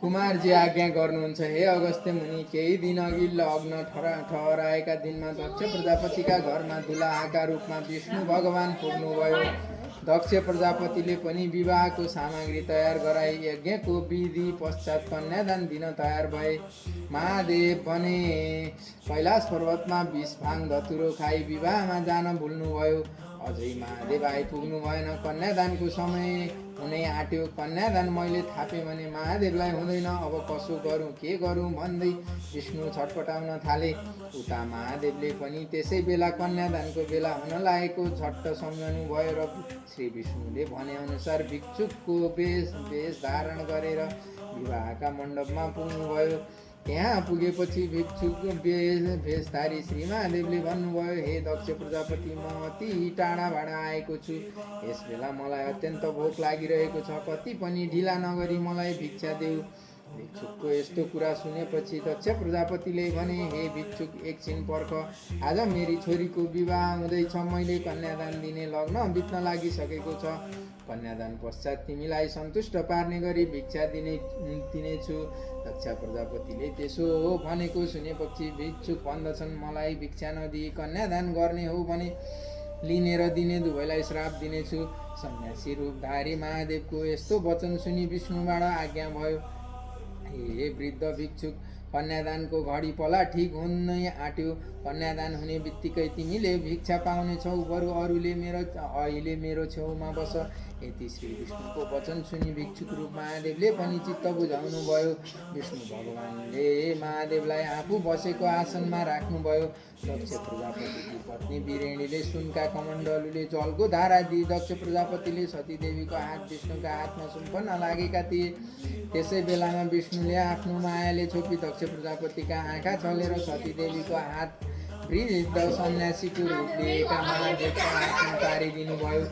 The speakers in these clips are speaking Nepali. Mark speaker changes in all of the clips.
Speaker 1: कुमारजी आज्ञा गर्नुहुन्छ, हे अगस्त्य मुनि, केही दिन अघि लग्न ठहराएका दिनमा दक्ष प्रजापतिका घरमा दुलाहाका रूपमा विष्णु भगवान पुग्नुभयो। दक्ष प्रजापतिले पनि विवाहको सामग्री तयार गराई यज्ञको विधि पश्चात कन्यादान दिन तयार भए। महादेव भने कैलाश पर्वतमा विष भाङ धतुरो खाई विवाहमा जान भुल्नुभयो। अझै महादेव आइपुग्नु भएन। कन्यादानको समय हुनै आँट्यो। कन्यादान मैले थापेँ भने महादेवलाई हुँदैन, अब कसो गरौँ के गरौँ भन्दै विष्णु छटपटाउन थाले। उता महादेवले पनि त्यसै बेला कन्यादानको बेला हुन लागेको झट्ट सम्झनु भयो र श्री विष्णुले भनेअनुसार भिक्षुकको वेश धारण गरेर विवाहका मण्डपमा पुग्नुभयो। त्यहाँ पुगेपछि भिक्षुकको भेषधारी श्री महादेवले भन्नुभयो, हे दक्ष प्रजापति, म अति टाढाबाट आएको छु। यस बेला मलाई अत्यन्त भोक लागिरहेको छ, कति पनि ढिला नगरी मलाई भिक्षा देऊ। भिक्षुकको यस्तो कुरा सुनेपछि दक्ष प्रजापतिले भने, हे भिक्षुक, एकछिन पर्ख, आज मेरी छोरीको विवाह हुँदैछ। मैले कन्यादान दिने लग्न बित्न लागिसकेको छ। कन्यादान पश्चात तिमीलाई सन्तुष्ट पार्ने गरी भिक्षा दिनेछु। दक्ष प्रजापतिले त्यसो हो भनेको सुनेपछि भिक्षुक भन्दछन्, मलाई भिक्षा नदिई कन्यादान गर्ने हो भने लिने र दिने दुवैलाई श्राप दिनेछु। सन्यासी रूपधारी महादेवको यस्तो वचन सुनि विष्णुबाट आज्ञा भयो, हे वृद्ध भिक्षुक, कन्यादानको घडी पला ठिक हुनै आँट्यो। कन्यादान हुने बित्तिकै तिमीले भिक्षा पाउनेछौ, बरु अहिले मेरो छेउमा बस। यति श्री विष्णुको वचन सुनि भिक्षुक रूप महादेवले पनि चित्त बुझाउनु भयो। विष्णु भगवानले महादेवलाई आफू बसेको आसनमा राख्नुभयो। दक्ष प्रजापतिकी पत्नी बिरेणीले सुनका कमण्डलुले जलको धारा दिई दक्ष प्रजापतिले सतीदेवीको हात विष्णुका हातमा सुम्पन लागेका थिए। त्यसै बेलामा विष्णुले आफ्नो मायाले छोपी दक्ष प्रजापतिका आँखा छलेर सतीदेवीको हात वृद्ध सन्यासीको रूप लिएका महादेवका हातमा पारिदिनु भयो।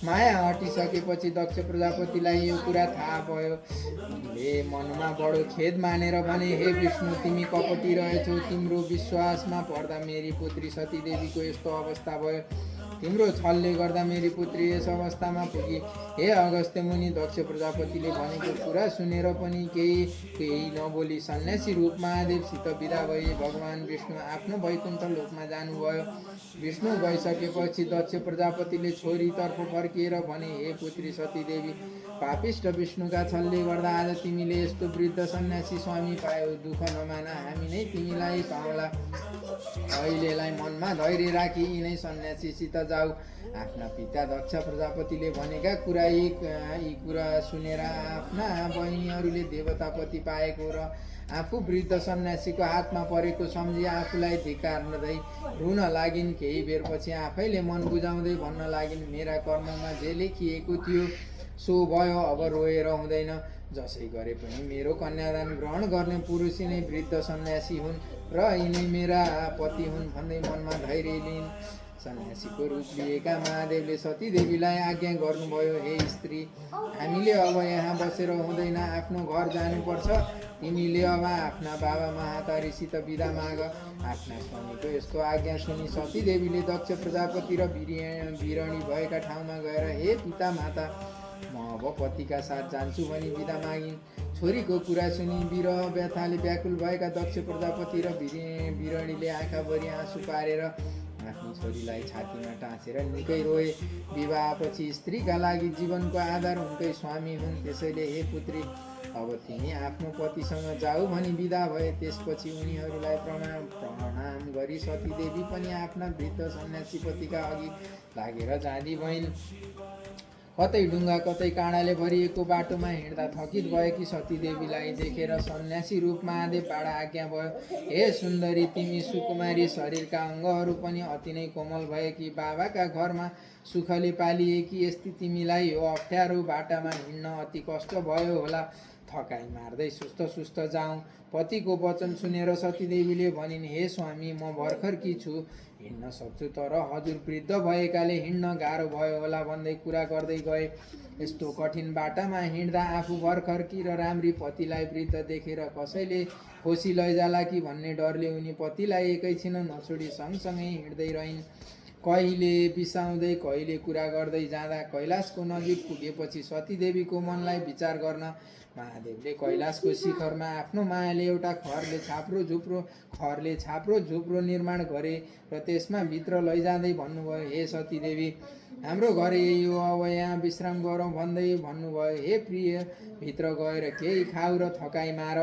Speaker 1: माया हटिसकेपछि दक्ष प्रजापतिलाई यो कुरा थाहा भयो। उनले मनमा बडो खेद मानेर भने, हे विष्णु, तिमी कपटी रहेछौ। तिम्रो विश्वासमा पर्दा मेरी पुत्री सतीदेवीको यस्तो अवस्था भयो। तिम्रो छलले गर्दा मेरी पुत्री यस अवस्थामा पुगी। हे अगस्त्य मुनि, दक्ष प्रजापतिले भनेको कुरा सुनेर पनि केही नबोली सन्यासी रूप महादेवसित विदा भए। भगवान विष्णु आफ्नो वैकुण्ठ लोकमा जानुभयो। विष्णु गइसकेपछि दक्ष प्रजापतिले छोरीतर्फ फर्किएर भने, हे पुत्री सतीदेवी, पापिष्ट विष्णुका छलले गर्दा आज तिमीले यस्तो वृद्ध सन्यासी स्वामी पायौ। दुःख नमान, हामी नै तिमीलाई पाउला। अहिलेलाई मनमा धैर्य राखी यिनै सन्यासीसित जाऊ। आफ्ना पिता दक्ष प्रजापतिले भनेका यी कुरा सुनेर आफ्ना बहिनीहरूले देवतापति पाएको र आफू वृद्ध सन्यासीको हातमा परेको सम्झी आफूलाई धिक्कार्दै रुन लागिन्। केही बेरपछि आफैले मन बुझाउँदै भन्न लागिन्, मेरा कर्ममा जे लेखिएको थियो सो भयो, अब रोएर हुँदैन। जसै गरे पनि मेरो कन्यादान ग्रहण गर्ने पुरुष नै वृद्ध सन्यासी हुन् र यिनै मेरा पति हुन् भन्दै मनमा धैर्य लिइन्। सन्यासीको रूप लिएका महादेवले सतीदेवीलाई आज्ञा गर्नुभयो, हे स्त्री, हामीले अब यहाँ बसेर हुँदैन, आफ्नो घर जानुपर्छ। तिमीले अब आफ्ना बाबा महातारीसित बिदा माग। आफ्ना स्वामीको यस्तो आज्ञा सुनि सतीदेवीले दक्ष प्रजापति र बिरणी भएका ठाउँमा गएर, हे पिता माता, म अब पतिका साथ जान्छु भनी बिदा मागिन्। छोरीको कुरा सुनि विरह व्यथाले व्याकुल भएका दक्ष प्रजापति र बिरणीले आँखाभरि आँसु पारेर आफ्नो छोरीलाई छातीमा टाँसेर निकै रोए। विवाहपछि स्त्रीका लागि जीवनको आधार उनकै स्वामी हुन्। त्यसैले हे पुत्री, अब तिमी आफ्नो पतिसँग जाऊ भनी बिदा भए। त्यसपछि उनीहरूलाई प्रणाम गरी सतीदेवी पनि आफ्ना वृद्ध सन्यासीपतिका अघि लागेर जाँदी भइन्। कतै डुङ्गा कतै काँडाले भरिएको बाटोमा हिँड्दा थकित भएकी सतीदेवीलाई देखेर सन्यासी रूप महादेवबाट आज्ञा भयो, हे सुन्दरी, तिमी सुकुमारी, शरीरका अङ्गहरू पनि अति नै कोमल भएकी, बाबाका घरमा सुखले पालिएकी यस्ती तिमीलाई यो अप्ठ्यारो बाटामा हिँड्न अति कष्ट भयो होला। थकाइ मार्दै सुस्त जाउँ। पतिको वचन सुनेर सतीदेवीले भनिन्, हे स्वामी, म भर्खरकी छु, हिँड्न सक्छु, तर हजुर वृद्ध भएकाले हिँड्न गाह्रो भयो होला भन्दै कुरा गर्दै गए। यस्तो कठिन बाटामा हिँड्दा आफू भर्खरकी र राम्री पतिलाई वृद्ध देखेर कसैले खोसी लैजाला कि भन्ने डरले उनी पतिलाई एकैछिन नछोडी सँगसँगै हिँड्दै रहिन्। कहिले बिसाउँदै कहिले कुरा गर्दै जाँदा कैलाशको नजिक पुगेपछि सतीदेवीको मनलाई विचार गर्न महादेवले कैलाशको शिखरमा आफ्नो मायाले एउटा खरले छाप्रो झुप्रो निर्माण गरे र त्यसमा भित्र लैजाँदै भन्नुभयो, हे सतीदेवी, हाम्रो घर यही हो, अब यहाँ विश्राम गरौँ भन्दै भन्नुभयो। हे प्रिय, भित्र गएर केही खाऊ र थकाइ मार,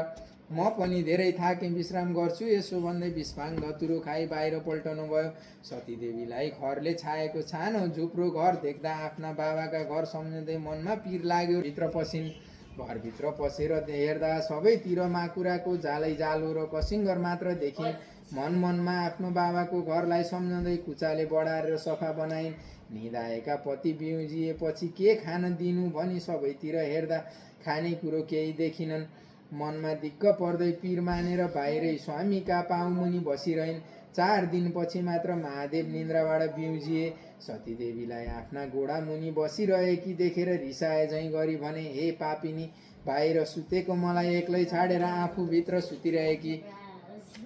Speaker 1: म पनि धेरै थाकेँ, विश्राम गर्छु। यसो भन्दै विस्फाङ धतुरो खाई बाहिर पल्टनु भयो। सतीदेवीलाई खरले छाएको सानो झुप्रो घर देख्दा आफ्ना बाबाका घर सम्झँदै मनमा पिर लाग्यो। भित्र पसिन्। घरभित्र पसेर हेर्दा सबैतिर माकुराको जालै जालो र कसिङ्गर मात्र देखिन्। मनमा आफ्नो बाबाको घरलाई सम्झँदै कुचाले बढाएर सफा बनाइन्। निदाएका पति बिउजिएपछि के खान दिनु भनी सबैतिर हेर्दा खानेकुरो केही देखिनन्। मनमा दिक्क पर्दै पिर मानेर बाहिरै स्वामीका पाउमुनि बसिरहन्। 4 दिनपछि मात्र महादेव निन्द्राबाट बिउजिए। सतीदेवीलाई आफ्ना गोडा मुनि बसिरहेकी देखेर रिसाए झैँ गरी भने, हे पापिनी, बाहिर सुतेको मलाई एक्लै छाडेर आफू भित्र सुतिरहेकी,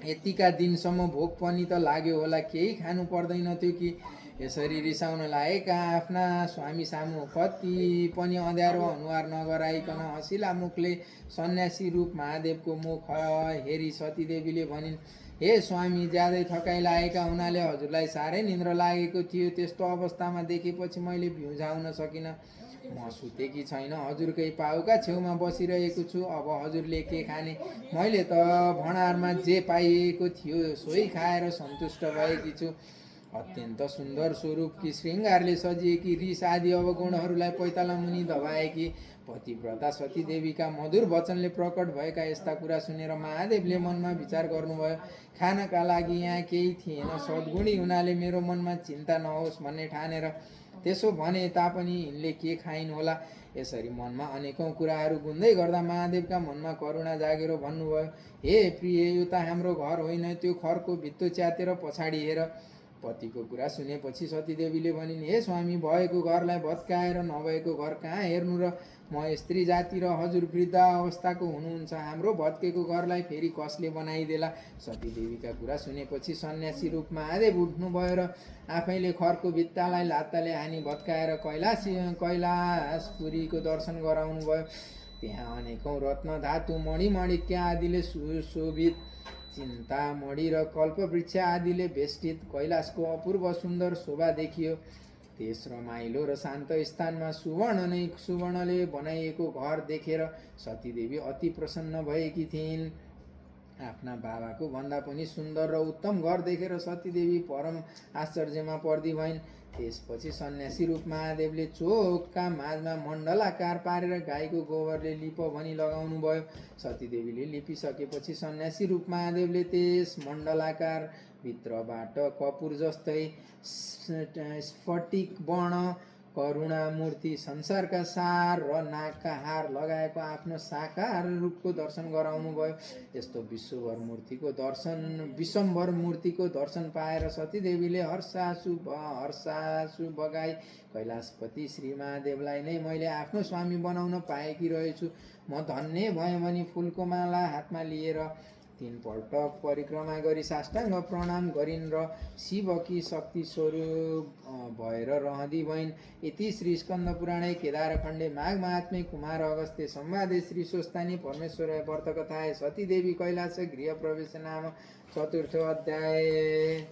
Speaker 1: यतिका दिनसम्म भोक पनि त लाग्यो होला, केही खानु पर्दैन थियो कि? यसरी रिसाउन लागेका आफ्ना स्वामी सामु कति पनि अँध्यारो अनुहार नगराइकन हँसिला मुखले सन्यासी रूप महादेवको मुख हेरी सतीदेवीले भनिन्, हे स्वामी, ज्यादै थकाइ लागेका हुनाले हजुरलाई साह्रै निन्द्रा लागेको थियो। त्यस्तो अवस्थामा देखेपछि मैले बिउझाउन सकिनँ। म सुतेकी छैन, हजुरकै पाउका छेउमा बसिरहेको छु। अब हजुरले के खाने? मैले त भँडारमा जे पाइएको थियो सोही खाएर सन्तुष्ट भएकी छु। अत्यन्त सुन्दर स्वरूपकी, श्रृङ्गारले सजिएकी, रिस आदि अवगुणहरूलाई पैताला मुनि दबाएकी पतिव्रता सतीदेवीका मधुर वचनले प्रकट भएका यस्ता कुरा सुनेर महादेवले मनमा विचार गर्नुभयो, खानका लागि यहाँ केही थिएन, सद्गुणी हुनाले मेरो मनमा चिन्ता नहोस् भन्ने ठानेर त्यसो भने तापनि यिनले के खाइन् होला? यसरी मनमा अनेकौं कुराहरू गुन्दै गर्दा महादेवका मनमा करुणा जागेर भन्नुभयो, हे प्रिय, यो त हाम्रो घर होइन, त्यो खरको भित्तो च्यातेर पछाडि हेर। पतिको कुरा सुनेपछि सतीदेवीले भनिन्, हे स्वामी, भएको घरलाई भत्काएर नभएको घर कहाँ हेर्नु र? म स्त्री जाति र हजुर वृद्ध अवस्थाको हुनुहुन्छ, हाम्रो भत्केको घरलाई फेरि कसले बनाइदेला? सतीदेवीका कुरा सुनेपछि सन्यासी रूप महादेव उठ्नुभयो र आफैले खरको भित्तालाई लात्ताले हानी भत्काएर कैलाशपुरीको दर्शन गराउनु भयो। त्यहाँ अनेकौं रत्न धातु मणिमाणिक्य आदिले सुशोभित चिन्तामणि र कल्पवृक्ष आदिले बेष्टित कैलाशको अपूर्व सुन्दर शोभा देखियो। त्यस रमाइलो र शान्त स्थानमा सुवर्णले बनाइएको घर देखेर सतीदेवी अति प्रसन्न भएकी थिइन्। आफ्ना बाबाको भन्दा पनि सुन्दर र उत्तम घर देखेर सतीदेवी परम आश्चर्यमा पर्दी भइन्। त्यसपछि सन्यासी रूप महादेवले चोकका माझमा मण्डलाकार पारेर गाईको गोबरले लिप भनी लगाउनु भयो। सतीदेवीले लिपिसकेपछि सन्यासी रूप महादेवले त्यस मण्डलाकार भित्रबाट कपुर जस्तै स्फटिक वर्ण करुणामूर्ति, संसारका सार र नागका हार लगाएको आफ्नो साकार रूपको दर्शन गराउनु भयो। यस्तो विश्वम्भर मूर्तिको दर्शन पाएर सतीदेवीले हर्षासु बगाई कैलाशपति श्री महादेवलाई नै मैले आफ्नो स्वामी बनाउन पाएकी रहेछु, म धन्य भएँ भनी फुलको माला हातमा लिएर 3 पल्ट परिक्रमा गरी साष्टाङ्ग प्रणाम गरिन् र शिवकी शक्ति स्वरूप भएर रहँदी भइन्। इति श्री स्कन्द पुराणे केदारखण्डे माघ महात्म्ये कुमार अगस्त्य संवादे श्री स्वस्तानी परमेश्वर व्रतकथाय सतीदेवी कैलास गृह प्रवेश नाम 4थो अध्याय।